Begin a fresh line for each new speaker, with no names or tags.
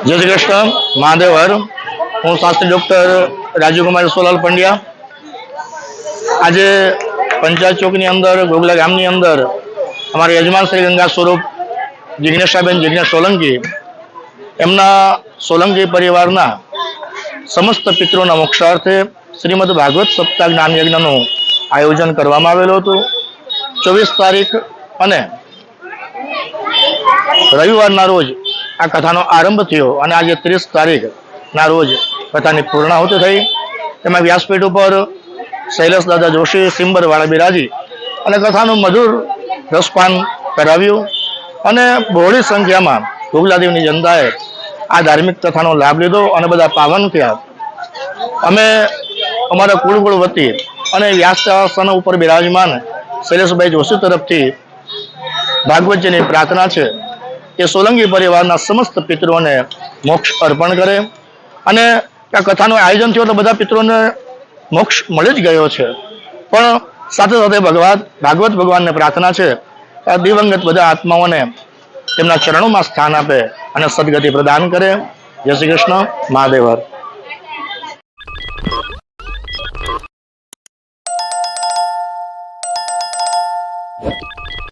जय श्री कृष्ण। महादेव हर। हूँ शास्त्री डॉक्टर राजीव कुमार सोलाल पंड्या। आज पंचायत चौक अंदर घोघला गाम अंदर अमरा यजमान श्री गंगा स्वरूप जिग्नेशाबेन जिग्नेश सोलंकी एमना सोलंकी परिवार समस्त पितरों मोक्षार्थे श्रीमद भागवत सप्ताह ज्ञान यज्ञ आयोजन करवामां आवेलुं हतुं। 24 तारीख अने रविवार रोज आ कथा आरंभ थयो और आज 30 तारीख ना रोज कथा पूर्णाहुति थई। तेमां व्यासपीठ पर शैलेष दादा जोशी सिंबरवाड़ा बिराजी और कथा मधुर रसपान कराव्युं और बहोળી संख्या में घोघलादेवनी जनताए आ धार्मिक कथा लाभ लीधो और बधा पावन थया। अमे अमारा कुलगुरु वती और व्यासन पर बिराजमान शैलेषभाई जोशी तरफथी भागवतजी की प्रार्थना है कि सोलंकी परिवार समस्त पितरों ने मोक्ष अर्पण करे। अने कथा आयोजन थयो तो बधा पितरों ने मोक्ष मळी ज गयो छे, पण साथे साथे भागवत भगवान ने प्रार्थना है कि दिवंगत बधा आत्माओं ने तेमना चरणों में स्थान आपे और सदगति प्रदान करे। जय श्री कृष्ण। महादेव हर।